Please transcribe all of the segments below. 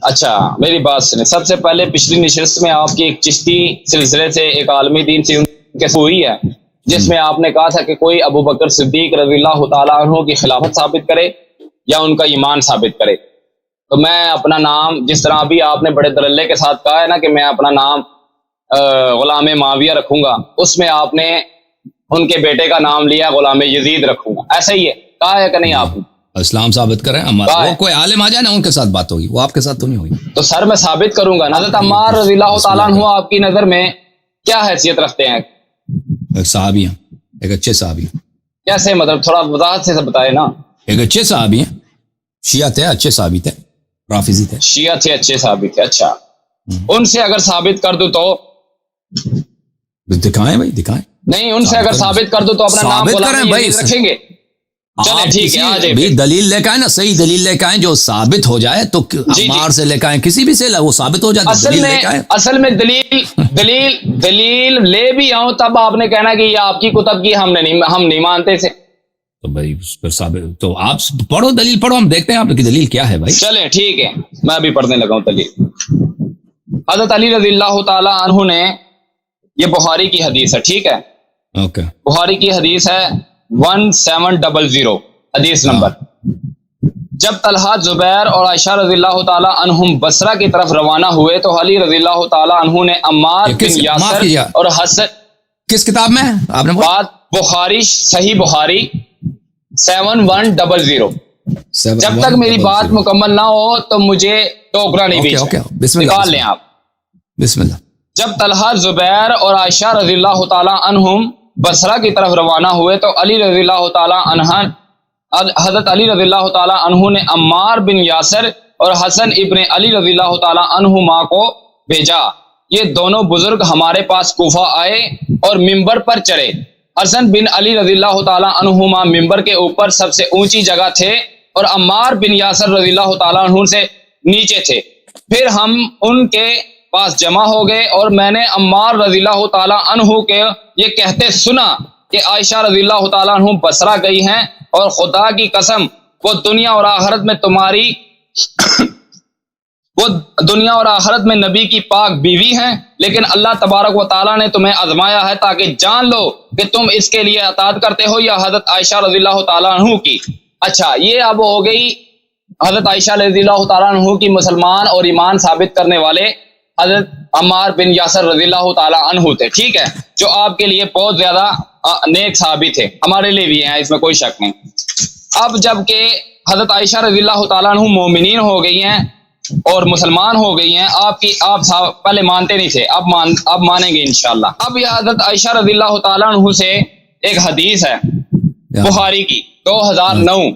اچھا میری بات سنیں، سب سے پہلے پچھلی نشست میں آپ کی ایک چشتی سلسلے سے ایک عالمی دین سے ہوئی ہے جس میں آپ نے کہا تھا کہ کوئی ابو بکر صدیق رضی اللہ تعالیٰ عنہ کی خلافت ثابت کرے یا ان کا ایمان ثابت کرے، تو میں اپنا نام جس طرح ابھی آپ نے بڑے دللے کے ساتھ کہا ہے نا کہ میں اپنا نام غلام معاویہ رکھوں گا، اس میں آپ نے ان کے بیٹے کا نام لیا غلام یزید رکھوں گا، ایسا ہی ہے کہا ہے کہ نہیں آپ نے؟ اسلام ثابت کریں، وہ کوئی عالم آ جائے نا ان کے ساتھ بات ہوگی، وہ آپ کے ساتھ تو نہیں ہوگی۔ تو سر میں ثابت کروں گا۔ حضرت عمار رضی اللہ تعالیٰ عنہ آپ کی نظر میں کیا حیثیت رکھتے ہیں؟ ایک صحابی ہیں، ایک اچھے صحابی ہیں۔ کیسے مطلب تھوڑا وضاحت سے بتائے نا۔ ایک اچھے صحابی ہیں، شیعہ تھے، اچھے صحابی تھے، رافضی تھے، شیعہ تھے، اچھے صحابی تھے۔ اچھا ان سے اگر ثابت کر دوں تو دکھائیں بھائی، دکھائیں۔ نہیں ان سے اگر ثابت کر دوں تو اپنا نام غلام یزید رکھیں گے؟ چلیں ٹھیک ہے، آ جائے دلیل لے کے آئیں نا، صحیح دلیل لے کے آئیں جو ثابت ہو جائے، تو عمار سے لے کے آئیں، کسی بھی سے وہ ثابت ہو جائے، اصل میں دلیل لے بھی آؤں تب آپ نے کہنا کہ یہ آپ کی کتب کی ہم نہیں مانتے تھے، تو بھائی ثابت تو آپ پڑھو، دلیل پڑھو، ہم دیکھتے ہیں آپ کی دلیل کیا ہے بھائی۔ چلیں ٹھیک ہے، میں ابھی پڑھنے لگا ہوں دلیل۔ حضرت علی رضی اللہ تعالی عنہ نے، یہ بخاری کی حدیث ہے، ٹھیک ہے، اوکے، بخاری کی حدیث ہے 1700 حدیث نمبر۔ جب طلحہ، زبیر اور عائشہ رضی اللہ تعالی عنہم بصرہ کی طرف روانہ ہوئے تو علی رضی اللہ تعالی عنہ نے عمار بن یاسر اور حسن، کس کتاب میں آپ نے بات بخاری، صحیح بخاری 7100۔ جب تک میری بات مکمل نہ ہو تو مجھے ٹوکنا نہیں بیچ، نکال لیں آپ۔ بسم اللہ۔ جب طلحہ، زبیر اور عائشہ رضی اللہ تعالی عنہم بصرہ کی طرف روانہ ہوئے تو علی رضی اللہ تعالی عنہ، حضرت علی رضی اللہ تعالی عنہ نے عمار بن یاسر اور حسن ابن علی رضی اللہ تعالی عنہما کو بھیجا۔ یہ دونوں بزرگ ہمارے پاس کوفہ آئے اور منبر پر چڑھے۔ حسن بن علی رضی اللہ تعالی عنہما منبر کے اوپر سب سے اونچی جگہ تھے اور عمار بن یاسر رضی اللہ تعالی عنہ سے نیچے تھے۔ پھر ہم ان کے پاس جمع ہو گئے اور میں نے عمار رضی اللہ تعالی عنہ کے یہ کہتے سنا کہ عائشہ رضی اللہ تعالی عنہ بصرہ گئی ہیں اور خدا کی قسم وہ دنیا اور آخرت میں تمہاری وہ دنیا اور آخرت میں نبی کی پاک بیوی ہیں، لیکن اللہ تبارک و تعالیٰ نے تمہیں آزمایا ہے تاکہ جان لو کہ تم اس کے لیے اطاعت کرتے ہو یا حضرت عائشہ رضی اللہ تعالیٰ عنہ کی۔ اچھا یہ اب ہو گئی حضرت عائشہ رضی اللہ تعالیٰ عنہ کی مسلمان اور ایمان ثابت کرنے والے حضرت عمار بن یاسر رضی اللہ تعالیٰ عنہ تھے، ٹھیک ہے، جو آپ کے لیے بہت زیادہ نیک صحابی تھے، ہمارے لیے بھی ہیں، اس میں کوئی شک نہیں۔ اب جب کہ حضرت عائشہ رضی اللہ تعالیٰ عنہ مومنین ہو گئی ہیں اور مسلمان ہو گئی ہیں، آپ پہلے مانتے نہیں تھے، اب مانیں گے انشاءاللہ۔ اب یہ حضرت عائشہ رضی اللہ تعالیٰ عنہ سے ایک حدیث ہے بخاری کی 2009،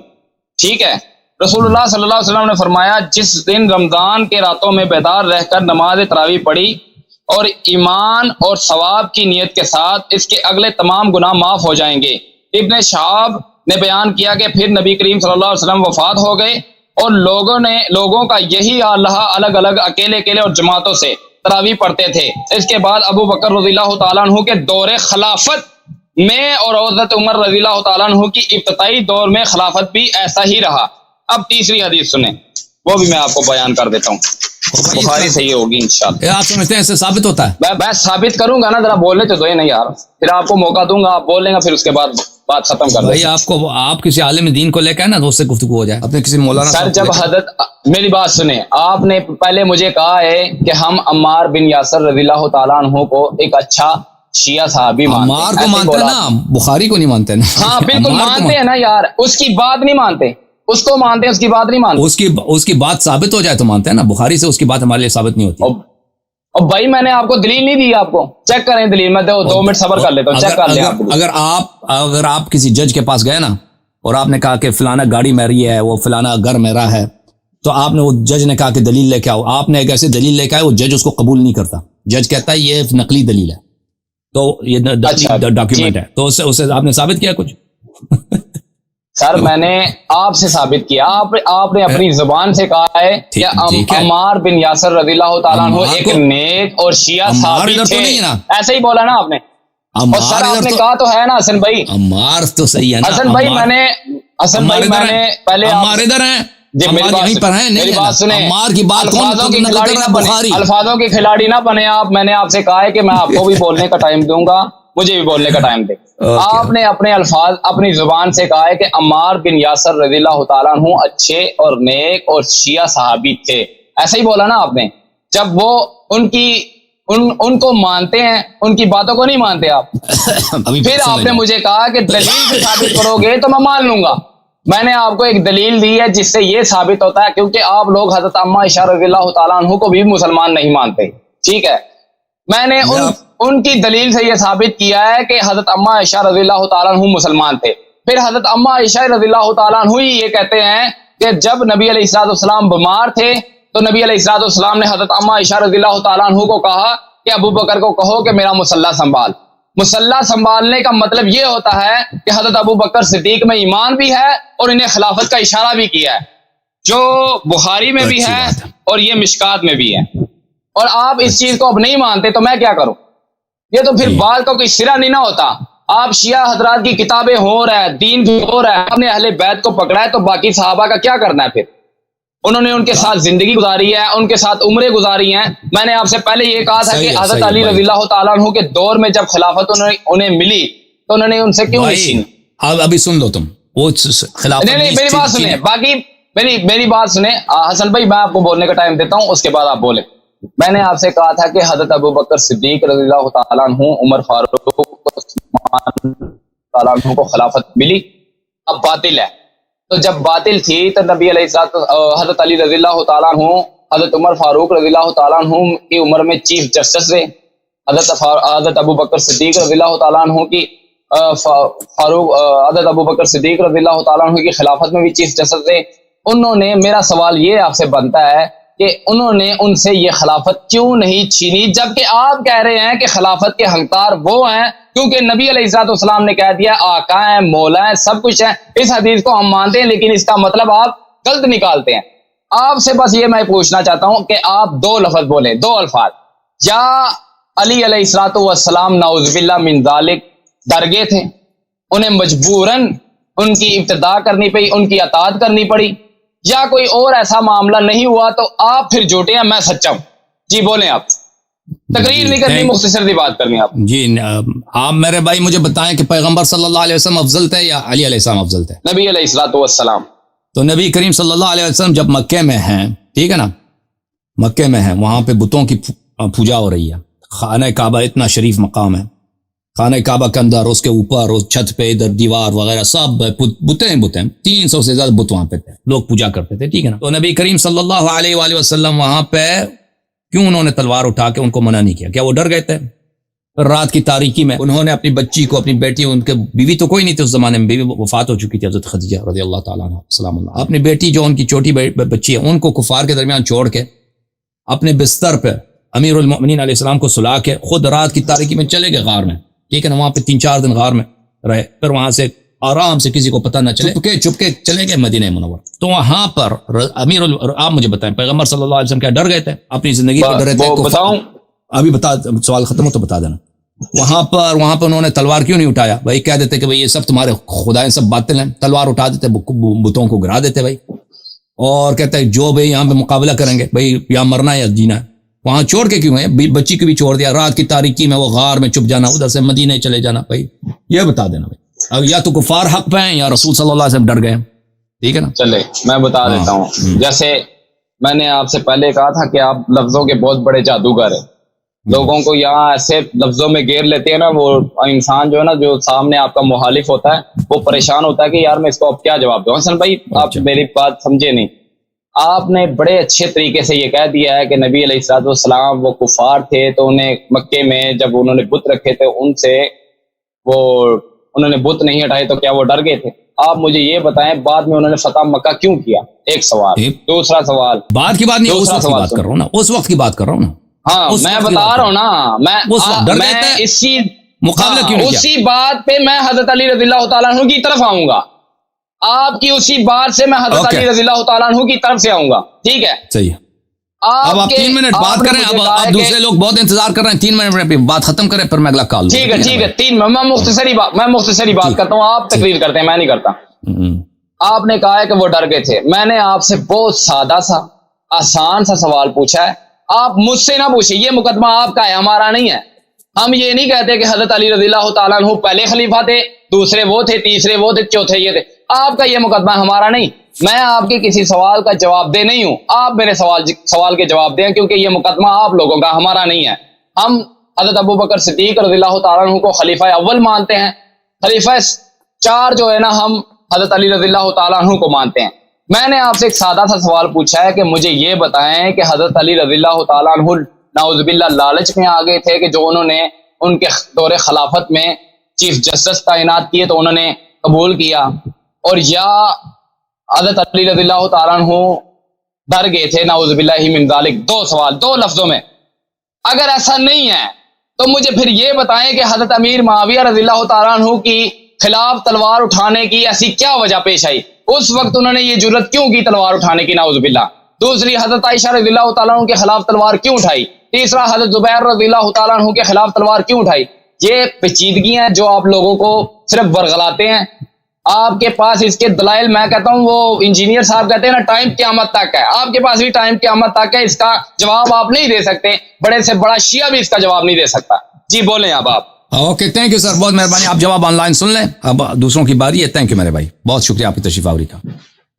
ٹھیک ہے، رسول اللہ صلی اللہ علیہ وسلم نے فرمایا جس دن رمضان کے راتوں میں بیدار رہ کر نماز تراویح پڑھی اور ایمان اور ثواب کی نیت کے ساتھ، اس کے اگلے تمام گناہ معاف ہو جائیں گے۔ ابن شہاب نے بیان کیا کہ پھر نبی کریم صلی اللہ علیہ وسلم وفات ہو گئے اور لوگوں کا یہی حال رہا، الگ الگ اکیلے اور جماعتوں سے تراویح پڑھتے تھے۔ اس کے بعد ابو بکر رضی اللہ تعالیٰ عنہ کے دور خلافت میں اور حضرت عمر رضی اللہ تعالیٰ عنہ کی ابتدائی دور میں خلافت بھی ایسا ہی رہا۔ اب تیسری حدیث سنیں، وہ بھی میں آپ کو بیان کر دیتا ہوں، بخاری صحیح ہوگی انشاءاللہ۔ آپ سمجھتے ہیں ایسے ثابت ہوتا ہے؟ میں ثابت کروں گا نا، ذرا بولنے تو دو ہی نہیں یار، پھر آپ کو موقع دوں گا، آپ بول لیں گا، پھر اس کے بعد بات ختم کر دیں۔ بھائی آپ کسی عالم دین کو لے کے نا تو اس سے گفتگو ہو جائے، اپنے کسی مولانا سر جب حضرت، میری بات سنیں، آپ نے پہلے مجھے کہا ہے کہ ہم عمار بن یاسر رضی اللہ تعالیٰ عنہ کو ایک اچھا شیعہ صحابی مانتے ہیں، عمار کو مانتے ہیں نا، بخاری کو نہیں مانتے نا۔ ہاں بالکل مانتے ہیں نا یار، اس کی بات نہیں مانتے، اس کو مانتے ہیں، اس کی بات نہیں مانتے، اس کی بات ثابت ہو جائے تو مانتے ہیں نا، بخاری سے اس کی بات ہمارے لیے ثابت نہیں ہوتی۔ اور بھائی میں نے آپ کو دلیل نہیں دی، آپ کو چیک کریں دلیل، میں 2 منٹ صبر کر لیتا ہوں، چیک کر لیں آپ۔ اگر آپ کسی جج کے پاس گئے نا اور آپ نے کہا کہ فلانا گاڑی میری ہے، وہ فلانا گھر میرا ہے، تو آپ نے، وہ جج نے کہا کہ دلیل لے کے آؤ، آپ نے ایک ایسی دلیل لے کے آئے، وہ جج اس کو قبول نہیں کرتا، جج کہتا ہے یہ نقلی دلیل ہے، تو یہ ڈاکیومنٹ ہے، تو اسے آپ نے ثابت کیا کچھ؟ سر میں نے آپ سے ثابت کیا، آپ نے اپنی زبان سے کہا ہے کہ عمار بن یاسر رضی اللہ تعالیٰ عنہ ایک نیک اور شیعہ صحابی تھے، ایسے ہی بولا نا آپ نے، اور سر آپ نے کہا تو ہے نا حسن بھائی، عمار تو صحیح ہے نا، حسن بھائی میں نے پہلے عمار ادھر ہیں، جی میری عمار یہیں پر ہیں میری نہیں بات سنیں, عمار کی بات کون الفاظوں کے نقل کھلاڑی کر نہ رہا ہے؟ بنے, بخاری. الفاظوں کے کھلاڑی نہ بنے آپ. میں نے آپ سے کہا ہے کہ میں آپ کو بھی بولنے کا ٹائم دوں گا, مجھے بھی بولنے کا ٹائم دے. آپ نے اپنے الفاظ اپنی زبان سے کہا ہے کہ عمار بن یاسر رضی اللہ تعالیٰ عنہ اچھے اور نیک اور شیعہ صحابی تھے, ایسا ہی بولا نا آپ نے. جب وہ ان کو مانتے ہیں, ان کی باتوں کو نہیں مانتے آپ, پھر آپ نے مجھے کہا کہ دلیل سے ثابت کرو گے تو میں مان لوں گا. میں نے آپ کو ایک دلیل دی ہے جس سے یہ ثابت ہوتا ہے, کیونکہ آپ لوگ حضرت عمہ عائشہ رضی اللہ تعالیٰ عنہ کو بھی مسلمان نہیں مانتے, ٹھیک ہے. میں نے ان کی دلیل سے یہ ثابت کیا ہے کہ حضرت عمہ عائشہ رضی اللہ تعالیٰ عنہ مسلمان تھے. پھر حضرت عمہ عائشہ رضی اللہ تعالیٰ عنہ ہی یہ کہتے ہیں کہ جب نبی علیہ الصلوۃ والسلام بیمار تھے تو نبی علیہ الصلوۃ والسلام نے حضرت عمہ عائشہ رضی اللہ تعالیٰ عنہ کو کہا کہ ابو بکر کو کہو کہ میرا مصلی سنبھال. مصلی سنبھالنے کا مطلب یہ ہوتا ہے کہ حضرت ابو بکر صدیق میں ایمان بھی ہے اور انہیں خلافت کا اشارہ بھی کیا ہے, جو بخاری میں بھی ہے اور یہ مشکات میں بھی ہے. اور آپ اس چیز کو اب نہیں مانتے تو میں کیا کروں؟ یہ تو پھر بات کا کوئی سرا نہیں نہ ہوتا. آپ شیعہ حضرات کی کتابیں ہو رہا ہے, دین بھی ہو رہا ہے, آپ نے اہل بیت کو پکڑا ہے, تو باقی صحابہ کا کیا کرنا ہے؟ پھر انہوں نے ان کے ساتھ زندگی گزاری ہے, ان کے ساتھ عمریں گزاری ہیں. میں نے آپ سے پہلے یہ کہا تھا کہ حضرت علی رضی اللہ تعالیٰ عنہ کے دور میں جب خلافت انہیں ملی تو انہوں نے ان سے کیوں نہیں چھینی؟ ابھی سن لو تم وہ خلافت. نہیں میری بات سنیں, باقی میری بات سنیں حسن بھائی, میں آپ کو بولنے کا ٹائم دیتا ہوں, اس کے بعد آپ بولیں. میں نے آپ سے کہا تھا کہ حضرت ابو بکر صدیق رضی اللہ تعالیٰ عنہ, عمر فاروق, عثمان تعالیٰ عنہ کو خلافت ملی, اب باطل ہے. تو جب باطل تھی تو نبی علیہ الصلوۃ حضرت علی رضی اللہ تعالیٰ عنہ حضرت عمر فاروق رضی اللہ تعالیٰ عنہ کی عمر میں چیف جسٹس تھے. حضرت ابو بکر صدیق رضی اللہ تعالیٰ عنہ کی حضرت ابو بکر صدیق رضی اللہ تعالیٰ عنہ کی خلافت میں بھی چیف جسٹس تھے. انہوں نے, میرا سوال یہ آپ سے بنتا ہے کہ انہوں نے ان سے یہ خلافت کیوں نہیں چھینی, جبکہ آپ کہہ رہے ہیں کہ خلافت کے حقدار وہ ہیں کیونکہ نبی علیہ الصلوۃ والسلام نے کہہ دیا آقا ہیں, مولا ہیں, سب کچھ ہے. اس حدیث کو ہم مانتے ہیں, لیکن اس کا مطلب آپ غلط نکالتے ہیں. آپ سے بس یہ میں پوچھنا چاہتا ہوں کہ آپ دو لفظ بولیں, دو الفاظ, یا علی علیہ الصلوۃ والسلام نعوذ باللہ من ذالک ڈر گئے تھے, انہیں مجبوراً ان کی ابتدا کرنی پڑی, ان کی اطاعت کرنی پڑی, یا کوئی اور ایسا معاملہ نہیں ہوا تو آپ پھر جھوٹے ہیں, میں سچا ہوں. جی بولیں, آپ تقریر نہیں کرنی, مختصر سی بات کرنی آپ. جی آپ میرے بھائی مجھے بتائیں کہ پیغمبر صلی اللہ علیہ وسلم افضل تھے یا علی علیہ السلام افضل تھے؟ نبی علیہ الصلوۃ والسلام. تو نبی کریم صلی اللہ علیہ وسلم جب مکے میں ہیں, ٹھیک ہے نا, مکے میں ہیں, وہاں پہ بتوں کی پوجا ہو رہی ہے. خانہ کعبہ اتنا شریف مقام ہے, خانہ کعبہ کے اندر, اس کے اوپر, اس چھت پہ, ادھر دیوار وغیرہ سب بتیں 300 سے زیادہ بت وہاں پہ تھے, لوگ پوجا کرتے تھے, ٹھیک ہے نا. تو نبی کریم صلی اللہ علیہ وآلہ وسلم وہاں پہ کیوں انہوں نے تلوار اٹھا کے ان کو منع نہیں کیا؟ کیا وہ ڈر گئے تھے؟ رات کی تاریکی میں انہوں نے اپنی بچی کو, اپنی بیٹی, ان کے بیوی تو کوئی نہیں تھی اس زمانے میں, بیوی وفات ہو چکی تھی حضرت خدیجہ رضی اللہ تعالیٰ عنہ سلام اللہ, اپنی بیٹی جو ان کی چھوٹی بچی ہے ان کو کفار کے درمیان چھوڑ کے اپنے بستر پہ امیر المؤمنین علیہ السلام کو سلا کے خود رات کی تاریکی میں چلے گئے غار میں, ٹھیک ہے نا. وہاں پہ 3-4 دن غار میں رہے, پھر وہاں سے آرام سے کسی کو پتہ نہ چلے چپ کے چلے گئے مدینہ منور. تو وہاں پر آپ مجھے بتائیں پیغمبر صلی اللہ علیہ وسلم کیا ڈر گئے تھے اپنی زندگی پہ؟ ڈر رہے تھے؟ بتاؤں ابھی بتا, سوال ختم ہو تو بتا دینا. وہاں پر انہوں نے تلوار کیوں نہیں اٹھایا بھائی؟ کہہ دیتے کہ بھائی یہ سب تمہارے خدائیں سب باطل ہیں, تلوار اٹھا دیتے, بتوں کو گرا دیتے بھائی, اور کہتے ہیں جو بھائی یہاں پہ مقابلہ کریں گے بھائی, یا مرنا ہے یا جینا ہے. وہاں چھوڑ کے کیوں ہے؟ بچی کو بھی چھوڑ دیا, رات کی تاریکی میں وہ غار میں چھپ جانا, ادھر سے مدینے چلے جانا. بھائی یہ بتا دینا بھائی, اب یا تو کفار حق پہ ہیں یا رسول صلی اللہ علیہ وسلم ڈر گئے, ٹھیک ہے نا. چلے میں بتا دیتا ہوں. جیسے میں نے آپ سے پہلے کہا تھا کہ آپ لفظوں کے بہت بڑے جادوگر ہیں, لوگوں کو یہاں ایسے لفظوں میں گھیر لیتے ہیں نا, وہ انسان جو ہے نا, جو سامنے آپ کا مخالف ہوتا ہے وہ پریشان ہوتا ہے کہ یار میں اس کو اب کیا جواب دوں. حسن بھائی آپ میری بات سمجھے نہیں, آپ نے بڑے اچھے طریقے سے یہ کہہ دیا ہے کہ نبی علیہ الصلوۃ والسلام وہ کفار تھے, تو انہیں مکے میں جب انہوں نے بت رکھے تھے ان سے وہ انہوں نے بت نہیں ہٹائے تو کیا وہ ڈر گئے تھے؟ آپ مجھے یہ بتائیں بعد میں انہوں نے فتح مکہ کیوں کیا؟ ایک سوال. دوسرا سوال, بعد کی بات نہیں, اس وقت کی بات کر رہا ہوں نا, اس وقت کی بات کر رہا ہوں نا. ہاں میں بتا رہا ہوں نا, میں اسی مقابلہ کیوں نہیں کیا؟ اسی بات پہ میں حضرت علی رضی اللہ تعالیٰ عنہ کی طرف آؤں گا. آپ کی اسی بات سے میں حضرت علی رضی اللہ تعالیٰ عنہ کی طرف سے آؤں گا, ٹھیک ہے؟ صحیح. اب آپ 3 منٹ بات کریں, اب آپ دوسرے لوگ بہت انتظار کر رہے ہیں, 3 منٹ میں بات ختم کریں پھر میں اگلا کال. ٹھیک ہے 3 میں مختصری بات کرتا ہوں, آپ تقریر کرتے ہیں, میں نہیں کرتا. آپ نے کہا ہے کہ وہ ڈر گئے تھے. میں نے آپ سے بہت سادہ سا آسان سا سوال پوچھا ہے, آپ مجھ سے نہ پوچھیں. یہ مقدمہ آپ کا ہے, ہمارا نہیں ہے. ہم یہ نہیں کہتے کہ حضرت علی رضی اللہ تعالیٰ عنہ پہلے خلیفہ تھے, دوسرے وہ تھے, تیسرے وہ تھے, چوتھے یہ تھے. آپ کا یہ مقدمہ ہمارا نہیں. میں آپ کے کسی سوال کا جواب دہ نہیں ہوں, آپ میرے سوال کے جواب دیں, کیونکہ یہ مقدمہ آپ لوگوں کا, ہمارا نہیں ہے. ہم حضرت ابو بکر صدیق رضی اللہ تعالیٰ عنہ کو خلیفہ اول مانتے ہیں. خلیفہ 4 جو ہے نا, ہم حضرت علی رضی اللہ تعالیٰ عنہ کو مانتے ہیں. میں نے آپ سے ایک سادہ سا سوال پوچھا ہے کہ مجھے یہ بتائیں کہ حضرت علی رضی اللہ تعالیٰ عنہ نعوذ باللہ لالچ میں آ گئے تھے کہ جو انہوں نے ان کے دور خلافت میں چیف جسٹس تعینات کیے تو انہوں نے قبول کیا, اور یا حضرت علی رضی اللہ تعالیٰ عنہ ڈر گئے تھے نعوذ باللہ من ذالک. 2 سوال 2 لفظوں میں. اگر ایسا نہیں ہے تو مجھے پھر یہ بتائیں کہ حضرت امیر معاویہ رضی اللہ تعالیٰ عنہ کی خلاف تلوار اٹھانے کی ایسی کیا وجہ پیش آئی, اس وقت انہوں نے یہ جرت کیوں کی تلوار اٹھانے کی نعوذ باللہ. دوسری, حضرت عائشہ رضی اللہ تعالیٰ عنہ کے خلاف تلوار کیوں اٹھائی. تیسرا, حضرت زبیر رضی اللہ تعالیٰ عنہ کے خلاف تلوار کیوں اٹھائی. یہ پیچیدگیاں جو آپ لوگوں کو صرف ورغلاتے ہیں. آپ کے پاس اس کے دلائل, میں کہتا ہوں وہ انجینئر صاحب کہتے ہیں نا ٹائم قیامت تک ہے, آپ کے پاس بھی ٹائم قیامت تک ہے. اس کا جواب آپ نہیں دے سکتے, بڑے سے بڑا شیعہ بھی اس کا جواب نہیں دے سکتا. جی بولیں اب آپ. اوکے, تھینک یو سر, بہت مہربانی. آپ جواب آن لائن سن لیں, اب دوسروں کی باری ہے. تھینک یو میرے بھائی, بہت شکریہ آپ کی تشریف آوری کا.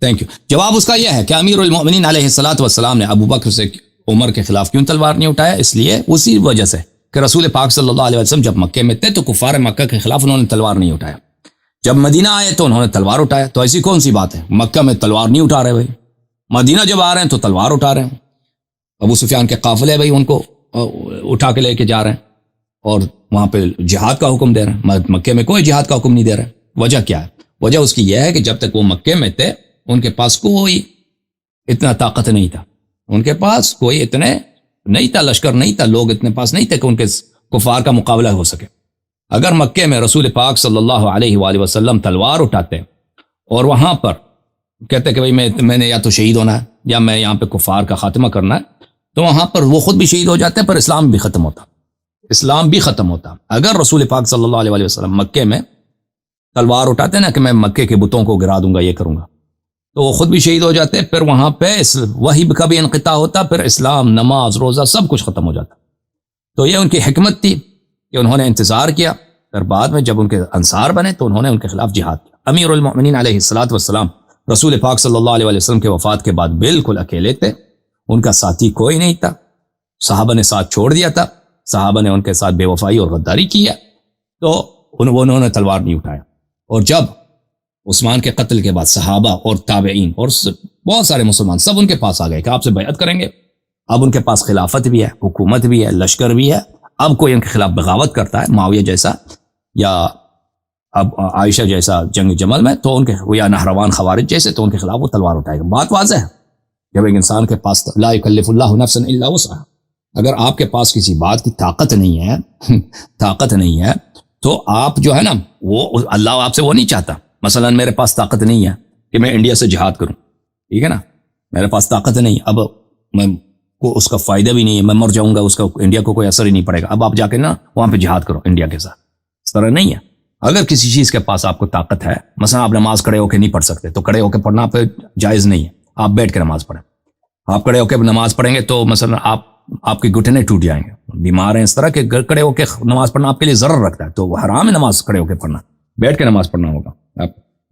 Thank you. جواب اس کا یہ ہے کہ امیر المؤمنین علیہ الصلوۃ والسلام نے ابو بکر سے عمر کے خلاف کیوں تلوار نہیں اٹھایا. اس لیے اسی وجہ سے کہ رسول پاک صلی اللہ علیہ وسلم جب مکے میں تھے تو کفار مکہ کے خلاف انہوں نے تلوار نہیں اٹھایا. جب مدینہ آئے تو انہوں نے تلوار اٹھایا. تو ایسی کون سی بات ہے, مکہ میں تلوار نہیں اٹھا رہے بھائی, مدینہ جب آ رہے ہیں تو تلوار اٹھا رہے ہیں. ابو سفیان کے قافلے بھائی ان کو اٹھا کے لے کے جا رہے ہیں اور وہاں پہ جہاد کا حکم دے رہے ہیں. مکے میں کوئی جہاد کا حکم نہیں دے رہے. وجہ کیا ہے؟ وجہ اس کی یہ ہے کہ جب تک وہ مکے میں تھے ان کے پاس کوئی اتنا طاقت نہیں تھا, ان کے پاس کوئی اتنے نہیں تھا, لشکر نہیں تھا, لوگ اتنے پاس نہیں تھے کہ ان کے کفار کا مقابلہ ہو سکے. اگر مکے میں رسول پاک صلی اللہ علیہ وآلہ وسلم تلوار اٹھاتے اور وہاں پر کہتے کہ بھئی میں نے یا تو شہید ہونا ہے یا میں یہاں پہ کفار کا خاتمہ کرنا ہے, تو وہاں پر وہ خود بھی شہید ہو جاتے ہیں, پر اسلام بھی ختم ہوتا, اسلام بھی ختم ہوتا. اگر رسول پاک صلی اللہ علیہ وآلہ وسلم مکے میں تلوار اٹھاتے نا کہ میں مکے کے بتوں کو گرا دوں گا, یہ کروں گا, تو وہ خود بھی شہید ہو جاتے, پھر وہاں پہ وحی کا بھی انقطاع ہوتا, پھر اسلام, نماز, روزہ سب کچھ ختم ہو جاتا. تو یہ ان کی حکمت تھی کہ انہوں نے انتظار کیا, پھر بعد میں جب ان کے انصار بنے تو انہوں نے ان کے خلاف جہاد کیا. امیر المؤمنین علیہ الصلوۃ والسلام رسول پاک صلی اللہ علیہ وسلم کے وفات کے بعد بالکل اکیلے تھے, ان کا ساتھی کوئی نہیں تھا. صحابہ نے ساتھ چھوڑ دیا تھا, صحابہ نے ان کے ساتھ بے وفائی اور غداری کیا, تو انہوں نے تلوار نہیں اٹھایا. اور جب عثمان کے قتل کے بعد صحابہ اور تابعین اور بہت سارے مسلمان سب ان کے پاس آ گئے کہ آپ سے بیعت کریں گے. اب ان کے پاس خلافت بھی ہے, حکومت بھی ہے, لشکر بھی ہے. اب کوئی ان کے خلاف بغاوت کرتا ہے, معاویہ جیسا یا اب عائشہ جیسا جنگ جمل میں, تو ان کے یا نہروان خوارج جیسے, تو ان کے خلاف وہ تلوار اٹھائے گا. بات واضح ہے. جب ایک انسان کے پاس لا یکلف اللہ نفسا الا وسعها, اگر آپ کے پاس کسی بات کی طاقت نہیں ہے تو آپ جو ہے نا, وہ اللہ آپ سے وہ نہیں چاہتا. مثلا میرے پاس طاقت نہیں ہے کہ میں انڈیا سے جہاد کروں, ٹھیک ہے نا, میرے پاس طاقت نہیں, اب میں کو اس کا فائدہ بھی نہیں ہے, میں مر جاؤں گا, اس کا انڈیا کو کوئی اثر ہی نہیں پڑے گا. اب آپ جا کے نا وہاں پہ جہاد کرو انڈیا کے ساتھ, اس طرح نہیں ہے. اگر کسی چیز کے پاس آپ کو طاقت ہے, مثلا آپ نماز کھڑے ہو کے نہیں پڑھ سکتے, تو کھڑے ہو کے پڑھنا پہ جائز نہیں ہے, آپ بیٹھ کے نماز پڑھیں. آپ کھڑے ہو کے نماز پڑھیں گے تو مثلا آپ کے گھٹنے ٹوٹ جائیں گے, بیمار ہیں اس طرح کہ کھڑے ہو کے نماز پڑھنا آپ کے لیے ضرر رکھتا ہے, تو وہ حرام ہے نماز کھڑے ہو کے پڑھنا, بیٹھ کے نماز پڑھنا ہوگا.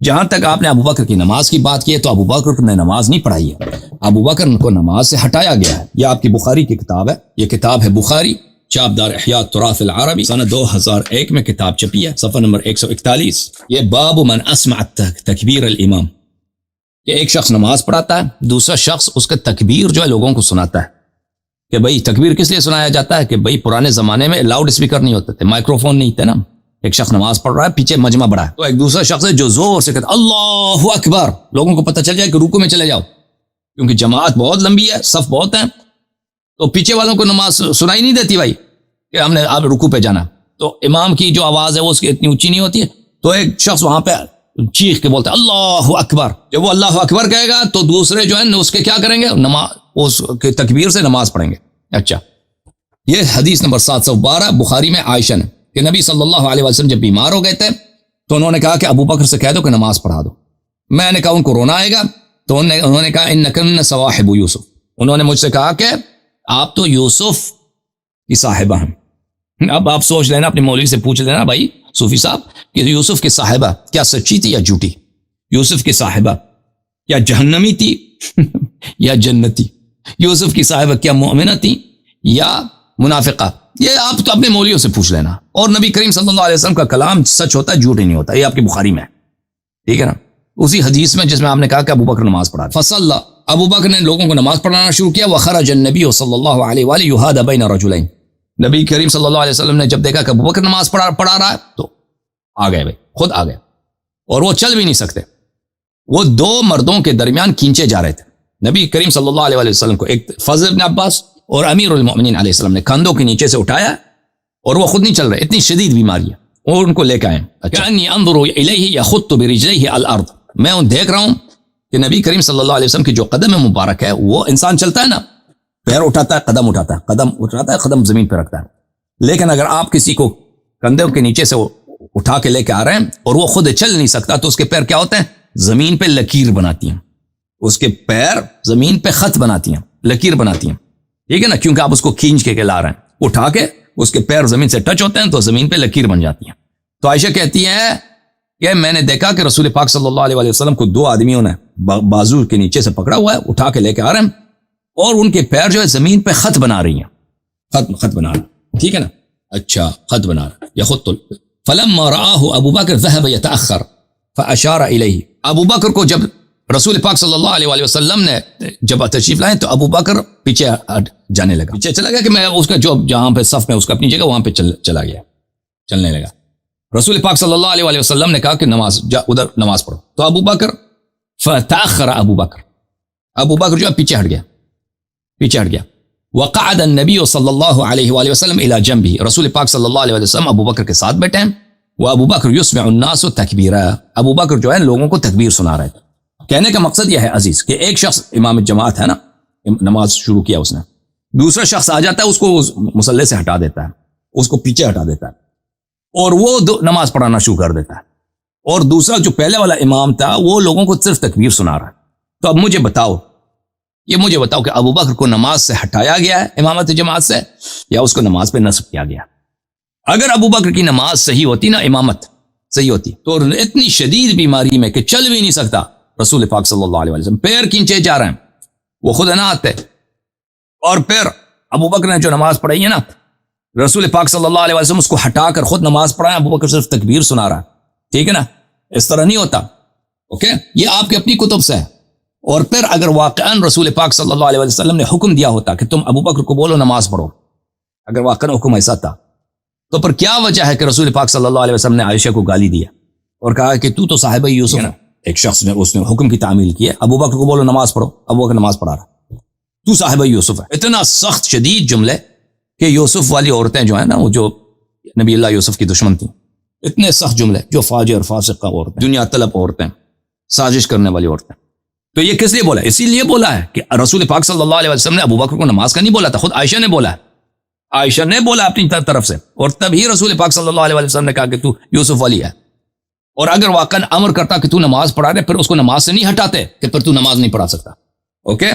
جہاں تک آپ نے ابو بکر کی نماز کی بات کی ہے, تو ابو بکر نے نماز نہیں پڑھائی ہے, ابو بکر کو نماز سے ہٹایا گیا ہے. یہ آپ کی بخاری کی کتاب ہے, یہ کتاب ہے بخاری, چاپ دار احیاء التراث العربی, سنہ 2001 میں کتاب چھپی ہے, صفحہ نمبر 141. یہ باب من اسمع تکبیر الامام, کہ ایک شخص نماز پڑھاتا ہے, دوسرا شخص اس کا تکبیر جو ہے لوگوں کو سناتا ہے. کہ بھئی تکبیر کس لیے سنایا جاتا ہے؟ کہ بھئی پرانے زمانے میں لاؤڈ اسپیکر نہیں ہوتے تھے, مائکرو فون نہیں تھے نا. ایک شخص نماز پڑھ رہا ہے, پیچھے مجمع بڑا ہے, تو ایک دوسرا شخص ہے جو زور سے کہتا اللہ اکبر, لوگوں کو پتہ چل جائے کہ رکوع میں چلے جاؤ, کیونکہ جماعت بہت لمبی ہے, صف بہت ہیں, تو پیچھے والوں کو نماز سنائی نہیں دیتی بھائی کہ ہم نے آپ رکوع پہ جانا. تو امام کی جو آواز ہے وہ اس کی اتنی اونچی نہیں ہوتی ہے, تو ایک شخص وہاں پہ چیخ کے بولتا ہے اللہ اکبر. جب وہ اللہ اکبر کہے گا تو دوسرے جو ہے اس کے کیا کریں گے, اس کے تکبیر سے نماز پڑھیں گے. اچھا, یہ حدیث نمبر 712 بخاری میں عائشہ نے, کہ نبی صلی اللہ علیہ وسلم جب بیمار ہو گئے تھے تو انہوں نے کہا کہ ابو بکر سے کہہ دو کہ نماز پڑھا دو. میں نے کہا ان کو رونا آئے گا؟ تو انہوں نے کہا انکن صواحب یوسف، انہوں نے مجھ سے کہا کہ آپ تو یوسف کی صاحبہ ہیں۔ اب آپ سوچ لینا، اپنے مولوی سے پوچھ لینا بھائی صوفی صاحب کہ یوسف کی صاحبہ کیا سچی تھی یا جھوٹی؟ یوسف کی صاحبہ کیا جہنمی تھی یا جنتی؟ یوسف کی صاحبہ کیا مومنہ تھی یا منافقہ؟ یہ آپ تو اپنے مولویوں سے پوچھ لینا۔ اور نبی کریم صلی اللہ علیہ وسلم کا کلام سچ ہوتا ہے، جھوٹ ہی نہیں ہوتا، یہ آپ کی بخاری میں ہے، ٹھیک ہے نا؟ اسی حدیث میں جس میں آپ نے کہا کہ ابو بکر نماز پڑھا، فصلى، ابو بکر نے لوگوں کو نماز پڑھانا شروع کیا، وخرج النبی صلی اللہ علیہ وآلہ یحاد بین رجلین، نبی کریم صلی اللہ علیہ وسلم نے جب دیکھا کہ ابو بکر نماز پڑھا رہا ہے تو آ گئے بھائی، خود آ گئے، اور وہ چل بھی نہیں سکتے، وہ دو مردوں کے درمیان کھینچے جا رہے تھے۔ نبی کریم صلی اللہ علیہ وسلم کو ایک فضل بن عباس اور امیر المؤمنین علیہ السلام نے کندھوں کے نیچے سے اٹھایا، اور وہ خود نہیں چل رہے، اتنی شدید بیماری ہے، اور ان کو لے کے آئے۔ کأنی انظر الیہ یخط برجلیہ الارض، میں دیکھ رہا ہوں کہ نبی کریم صلی اللہ علیہ وسلم کی جو قدم مبارک ہے، وہ انسان چلتا ہے نا، پیر اٹھاتا ہے، قدم اٹھاتا ہے، قدم اٹھاتا ہے، قدم زمین پہ رکھتا ہے، لیکن اگر آپ کسی کو کندھوں کے نیچے سے اٹھا کے لے کے آ رہے ہیں اور وہ خود چل نہیں سکتا، تو اس کے پیر کیا ہوتے ہیں؟ زمین پہ لکیر بناتی ہیں، اس کے پیر زمین پہ خط بناتی ہیں، لکیر بناتی ہیں، ٹھیک ہے نا؟ کیونکہ آپ اس کو کھینچ کے لا رہے ہیں، اٹھا کے اس کے پیر زمین سے ٹچ ہوتے ہیں تو زمین پہ لکیر بن جاتی ہیں۔ تو عائشہ کہتی ہے کہ میں نے دیکھا کہ رسول پاک صلی اللہ علیہ وسلم کو دو آدمیوں نے بازو کے نیچے سے پکڑا ہوا ہے، اٹھا کے لے کے آ رہے ہیں، اور ان کے پیر جو ہے زمین پہ خط بنا رہی ہیں، خط بنا رہا، ٹھیک ہے نا؟ اچھا، خط بنا رہا یا خط فلما رآہ ابو بکر ذهب يتأخر فاشار الیہ، ابو بکر کو جب رسول پاک صلی اللہ علیہ وسلم نے جب تشریف لائے تو ابو بکر پیچھے جانے لگا، پیچھے چلا گیا کہ میں اس کا جو جہاں پہ صف میں اس کا اپنی جگہ وہاں پہ چلا گیا، چلنے لگا۔ رسول پاک صلی اللہ علیہ وسلم نے کہا کہ ادھر نماز پڑھو، تو ابو بکر فتأخر ابو بکر جو ہے پیچھے ہٹ گیا، وقعد النبی صلی اللہ علیہ وآلہ وسلم الی جنبہ، رسول پاک صلی اللہ علیہ وسلم ابو بکر کے ساتھ بیٹھے ہیں، وہ ابو بکر یسمع الناس تکبیرا، ابو بکر جو ہے لوگوں کو تکبیر سنا رہے تھے۔ کہنے کا مقصد یہ ہے عزیز کہ ایک شخص امام جماعت ہے نا، نماز شروع کیا اس نے، دوسرا شخص آ جاتا ہے، اس کو مصلی سے ہٹا دیتا ہے، اس کو پیچھے ہٹا دیتا ہے، اور وہ نماز پڑھانا شروع کر دیتا ہے، اور دوسرا جو پہلے والا امام تھا وہ لوگوں کو صرف تکبیر سنا رہا ہے۔ تو اب مجھے بتاؤ کہ ابو بکر کو نماز سے ہٹایا گیا ہے امامت جماعت سے، یا اس کو نماز پہ نصب کیا گیا؟ اگر ابو بکر کی نماز صحیح ہوتی نا، امامت صحیح ہوتی، تو اتنی شدید بیماری میں کہ چل بھی نہیں سکتا، رسول پاک صلی اللہ علیہ وسلم پیر کھینچے جا رہے ہیں، وہ خود نہ آتے، اور پھر ابو بکر نے جو نماز پڑھائی ہے نا، رسول پاک صلی اللہ علیہ وسلم اس کو ہٹا کر خود نماز پڑھائیں، ابو بکر صرف تکبیر سنا رہا ہے، ٹھیک ہے نا؟ اس طرح نہیں ہوتا، اوکے؟ یہ آپ کے اپنی کتب سے ہے۔ اور پھر اگر واقعاً رسول پاک صلی اللہ علیہ وسلم نے حکم دیا ہوتا کہ تم ابو بکر کو بولو نماز پڑھو، اگر واقعاً حکم ایسا تھا، تو پر کیا وجہ ہے کہ رسول پاک صلی اللہ علیہ وسلم نے عائشہ کو گالی دیا اور کہا کہ تو صاحبہ یوسف ہے؟ ایک شخص نے اس نے حکم کی تعمیل کی ہے، ابو بکر کو بولو نماز پڑھو، ابو بکر نماز پڑھا رہا، تو صاحبہ یوسف ہے۔ اتنا سخت شدید جملے کہ یوسف والی عورتیں جو ہیں نا، وہ جو نبی اللہ یوسف کی دشمن تھیں، اتنے سخت جملے، جو فاجر فاسقہ عورتیں، دنیا طلب عورتیں، سازش کرنے والی عورتیں۔ تو یہ کس لیے بولا؟ اسی لیے بولا ہے کہ رسول پاک صلی اللہ علیہ وسلم نے ابو بکر کو نماز کا نہیں بولا تھا، خود عائشہ نے بولا ہے، عائشہ نے بولا اپنی طرف سے، اور تب ہی رسول پاک صلی اللہ علیہ وسلم نے کہا کہ تو یوسف والی ہے۔ اور اگر واقعاً امر کرتا کہ تو نماز پڑھا رہے، پھر اس کو نماز سے نہیں ہٹاتے کہ پھر تو نماز نہیں پڑھا سکتا، اوکے؟